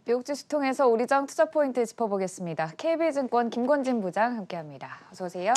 미국 주식 통해서 우리정 투자 포인트 짚어보겠습니다. KB증권 김권진 부장 함께합니다. 어서 오세요.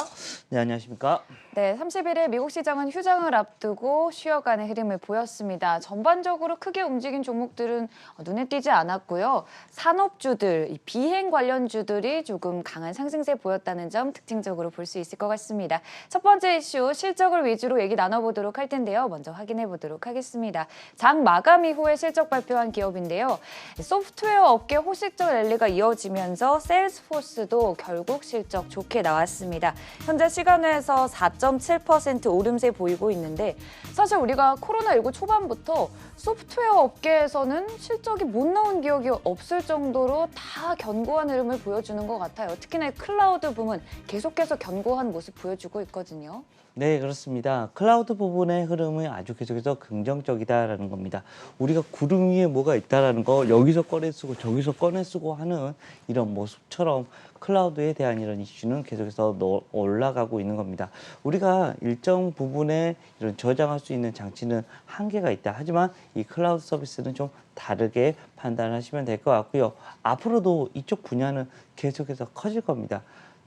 네, 안녕하십니까? 네, 31일 미국 시장은 휴장을 앞두고 쉬어가는 흐름을 보였습니다. 전반적으로 크게 움직인 종목들은 눈에 띄지 않았고요. 산업주들, 비행 관련주들이 조금 강한 상승세 보였다는 점 특징적으로 볼 수 있을 것 같습니다. 첫 번째 이슈 실적을 위주로 얘기 나눠보도록 할 텐데요. 먼저 확인해 보도록 하겠습니다. 장 마감 이후에 실적 발표한 기업인데요. 소프트웨어 업계 호식적 랠리가 이어지면서 세일스포스도 결국 실적 좋게 나왔습니다. 현재 시간에서 4.7% 오름세 보이고 있는데 사실 우리가 코로나19 초반부터 소프트웨어 업계에서는 실적이 못 나온 기억이 없을 정도로 다 견고한 흐름을 보여주는 것 같아요. 특히나 클라우드 부문 계속해서 견고한 모습 보여주고 있거든요. 네, 그렇습니다. 클라우드 부분의 흐름은 아주 계속해서 긍정적이다라는 겁니다. 우리가 구름 위에 뭐가 있다라는 거 여기서 꺼내 쓰고 저기서 꺼내 쓰고 하는 이런 모습처럼 클라우드에 대한 이런 이슈는 계속해서 올라가고 있는 겁니다. 우리가 일정 부분에 이런 저장할 수 있는 장치는 한계가 있다. 하지만 이 클라우드 서비스는 좀 다르게 판단하시면 될 것 같고요. 앞으로도 이쪽 분야는 계속해서 커질 겁니다.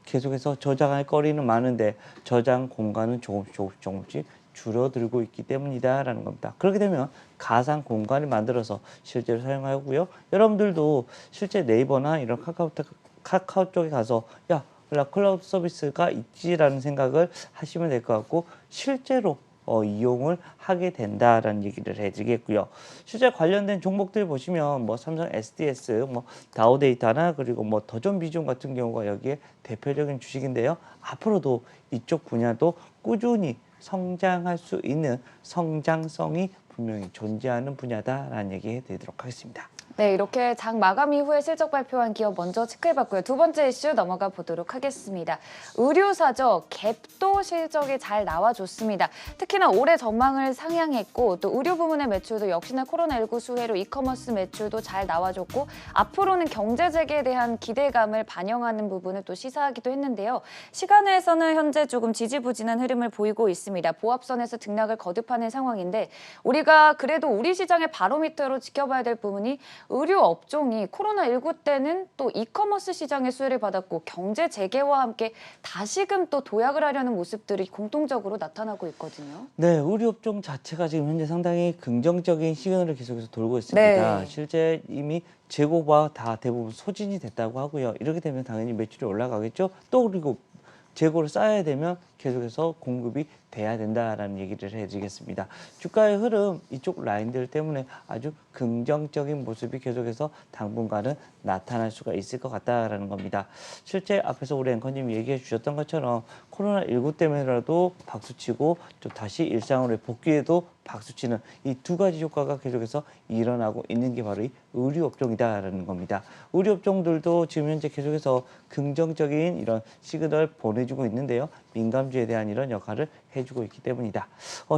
계속해서 저장할 거리는 많은데 저장 공간은 조금씩 줄어들고 있기 때문이다라는 겁니다. 그렇게 되면 가상 공간을 만들어서 실제로 사용하고요. 여러분들도 실제 네이버나 이런 카카오 쪽에 가서 야, 클라우드 서비스가 있지라는 생각을 하시면 될 것 같고 실제로 이용을 하게 된다라는 얘기를 해드리겠고요. 실제 관련된 종목들 보시면 뭐 삼성 SDS, 뭐 다우데이터나 그리고 뭐 더존비전 같은 경우가 여기에 대표적인 주식인데요. 앞으로도 이쪽 분야도 꾸준히 성장할 수 있는 성장성이 분명히 존재하는 분야다라는 얘기 해드리도록 하겠습니다. 네, 이렇게 장 마감 이후에 실적 발표한 기업 먼저 체크해봤고요. 두 번째 이슈 넘어가 보도록 하겠습니다. 의류사죠. 갭도 실적이 잘 나와줬습니다. 특히나 올해 전망을 상향했고 또 의류 부문의 매출도 역시나 코로나19 수혜로 이커머스 매출도 잘 나와줬고 앞으로는 경제 재개에 대한 기대감을 반영하는 부분을 또 시사하기도 했는데요. 시간에서는 현재 조금 지지부진한 흐름을 보이고 있습니다. 보합선에서 등락을 거듭하는 상황인데 우리가 그래도 우리 시장의 바로미터로 지켜봐야 될 부분이 의류 업종이 코로나19 때는 또 이커머스 시장의 수혜를 받았고 경제 재개와 함께 다시금 또 도약을 하려는 모습들이 공통적으로 나타나고 있거든요. 네, 의류 업종 자체가 지금 현재 상당히 긍정적인 시그널을 계속해서 돌고 있습니다. 네. 실제 이미 재고가 다 대부분 소진이 됐다고 하고요. 이렇게 되면 당연히 매출이 올라가겠죠. 또 그리고 재고를 쌓아야 되면 계속해서 공급이 돼야 된다라는 얘기를 해드리겠습니다. 주가의 흐름 이쪽 라인들 때문에 아주 긍정적인 모습이 계속해서 당분간은 나타날 수가 있을 것 같다라는 겁니다. 실제 앞에서 우리 앵커님이 얘기해 주셨던 것처럼 코로나19 때문에라도 박수치고 또 다시 일상으로 복귀해도 박수치는 이 두 가지 효과가 계속해서 일어나고 있는 게 바로 이 의류 업종이다라는 겁니다. 의류 업종들도 지금 현재 계속해서 긍정적인 이런 시그널 보내주고 있는데요. 민감주에 대한 이런 역할을 해주고 있기 때문이다.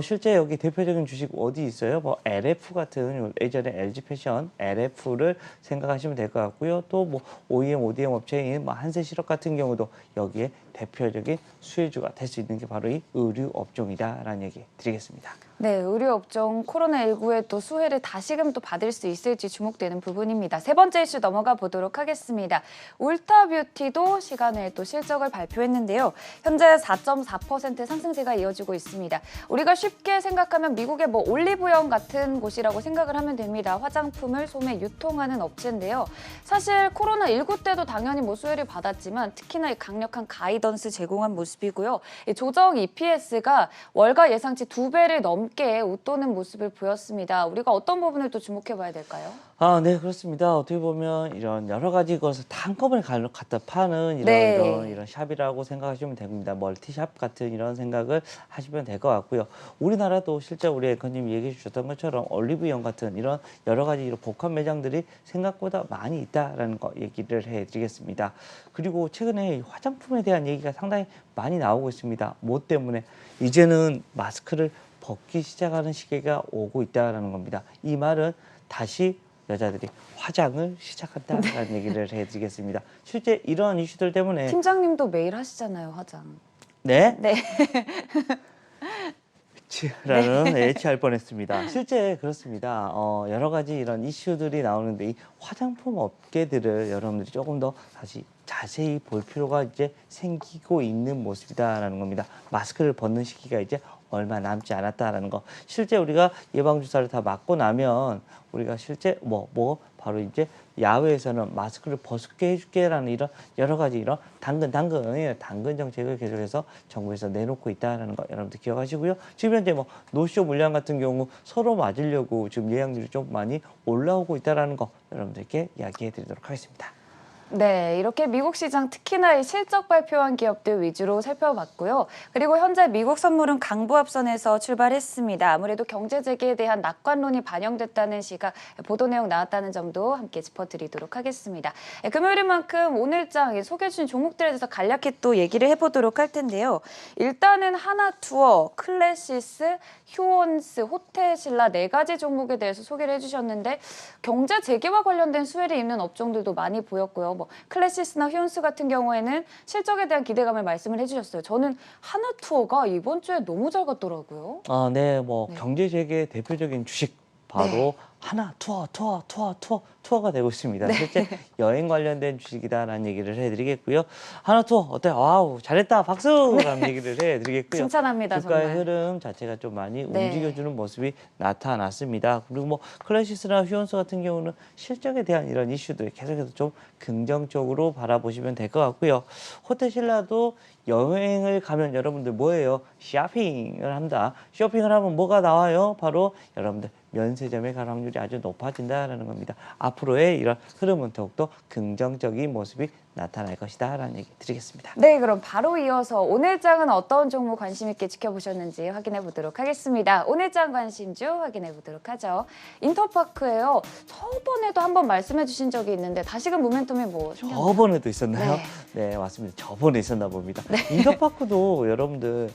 실제 여기 대표적인 주식 어디 있어요? 뭐 LF 같은 예전에 LG 패션 LF를 생각하시면 될 것 같고요. 또 뭐 OEM, ODM 업체인 뭐 한세실업 같은 경우도 여기에 대표적인 수혜주가 될 수 있는 게 바로 이 의류 업종이다라는 얘기 드리겠습니다. 네, 의류 업종 코로나19의 또 수혜를 다시금 또 받을 수 있을지 주목되는 부분입니다. 세 번째 이슈 넘어가 보도록 하겠습니다. 울타뷰티도 시간에 또 실적을 발표했는데요. 현재 4.4% 상승세가 이어지고 있습니다. 우리가 쉽게 생각하면 미국의 뭐 올리브영 같은 곳이라고 생각을 하면 됩니다. 화장품을 소매 유통하는 업체인데요. 사실 코로나19 때도 당연히 뭐 수혜를 받았지만 특히나 이 강력한 가이던스 제공한 모습이고요. 이 조정 EPS가 월가 예상치 2배를 넘게 웃도는 모습을 보였습니다. 우리가 어떤 부분을 또 주목해봐야 될까요? 네, 그렇습니다. 어떻게 보면 이런 여러 가지 것을 다 한꺼번에 갖다 파는 네. 이런 샵이라고 생각하시면 됩니다. 멀티샵 같은 이런 생각을 하시면 될 것 같고요. 우리나라도 실제 우리 앵커님이 얘기해 주셨던 것처럼 올리브영 같은 이런 여러 가지 이런 복합 매장들이 생각보다 많이 있다라는 거 얘기를 해드리겠습니다. 그리고 최근에 화장품에 대한 얘기가 상당히 많이 나오고 있습니다. 뭐 때문에? 이제는 마스크를 벗기 시작하는 시기가 오고 있다는 겁니다. 이 말은 다시 여자들이 화장을 시작한다라는 얘기를 해드리겠습니다. 실제 이러한 이슈들 때문에 팀장님도 매일 하시잖아요, 화장. 네? 네. 라는 H할 뻔했습니다. 실제 그렇습니다. 여러 가지 이런 이슈들이 나오는데 이 화장품 업계들을 여러분들이 조금 더 다시 자세히 볼 필요가 이제 생기고 있는 모습이다라는 겁니다. 마스크를 벗는 시기가 이제 얼마 남지 않았다라는 거. 실제 우리가 예방 주사를 다 맞고 나면 우리가 실제 바로 이제 야외에서는 마스크를 벗게 해줄게라는 이런 여러 가지 이런 당근 정책을 계속해서 정부에서 내놓고 있다는 거 여러분들 기억하시고요. 지금 현재 노쇼 물량 같은 경우 서로 맞으려고 지금 예약률이 좀 많이 올라오고 있다는 거 여러분들께 이야기해드리도록 하겠습니다. 네, 이렇게 미국 시장 특히나 이 실적 발표한 기업들 위주로 살펴봤고요. 그리고 현재 미국 선물은 강보합선에서 출발했습니다. 아무래도 경제 재개에 대한 낙관론이 반영됐다는 시각 보도 내용 나왔다는 점도 함께 짚어드리도록 하겠습니다. 금요일인 만큼 오늘장 소개해 주신 종목들에 대해서 간략히 또 얘기를 해보도록 할 텐데요. 일단은 하나투어, 클래시스, 휴원스, 호텔신라 4가지 종목에 대해서 소개를 해주셨는데 경제 재개와 관련된 수혜를 입는 업종들도 많이 보였고요. 클래시스나 휴원스 같은 경우에는 실적에 대한 기대감을 말씀을 해주셨어요. 저는 하나투어가 이번 주에 너무 잘 갔더라고요. 네, 경제 재개의 대표적인 주식 바로 하나투어가 되고 있습니다. 실제 여행 관련된 주식이다라는 얘기를 해드리겠고요. 하나투어 어때? 와우 잘했다 박수라는 얘기를 해드리겠고요. 칭찬합니다. 주가의 정말. 흐름 자체가 좀 많이 움직여주는 모습이 나타났습니다. 그리고 클래시스나 휴원스 같은 경우는 실적에 대한 이런 이슈들 계속해서 좀 긍정적으로 바라보시면 될 것 같고요. 호텔신라도 여행을 가면 여러분들 뭐예요? 쇼핑을 한다. 쇼핑을 하면 뭐가 나와요? 바로 여러분들 면세점에 갈 확률이 아주 높아진다라는 겁니다. 앞으로의 이런 흐름은 더욱더 긍정적인 모습이 나타날 것이다 라는 얘기 드리겠습니다. 네, 그럼 바로 이어서 오늘장은 어떤 종목 관심 있게 지켜보셨는지 확인해 보도록 하겠습니다. 오늘장 관심주 확인해 보도록 하죠. 인터파크예요. 저번에도 한번 말씀해 주신 적이 있는데 다시금 모멘텀이 생겼나요? 저번에도 있었나요? 네, 맞습니다. 저번에 있었나 봅니다. 인터파크도 여러분들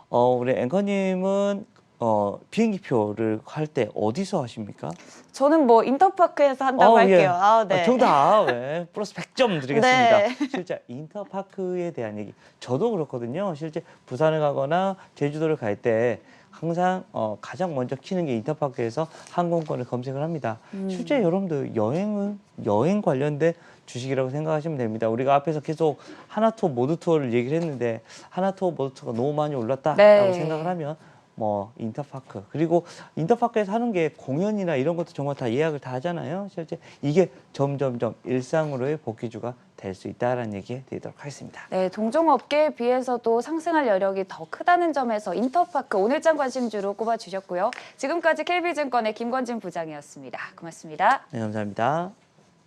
우리 앵커님은 비행기표를 할 때 어디서 하십니까? 저는 인터파크에서 한다고 할게요. 네. 정답. 네. 플러스 100점 드리겠습니다. 네. 실제 인터파크에 대한 얘기 저도 그렇거든요. 실제 부산을 가거나 제주도를 갈 때 항상 가장 먼저 키는 게 인터파크에서 항공권을 검색을 합니다. 실제 여러분들 여행 관련된 주식이라고 생각하시면 됩니다. 우리가 앞에서 계속 하나투어 모드투어를 얘기를 했는데 하나투어 모드투어가 너무 많이 올랐다라고 생각을 하면 인터파크 그리고 인터파크에서 하는 게 공연이나 이런 것도 정말 다 예약을 다 하잖아요. 실제 이게 점점점 일상으로의 복귀주가 될 수 있다라는 얘기 드리도록 하겠습니다. 네, 동종업계에 비해서도 상승할 여력이 더 크다는 점에서 인터파크 오늘장 관심주로 꼽아주셨고요. 지금까지 KB증권의 김건진 부장이었습니다. 고맙습니다. 네, 감사합니다.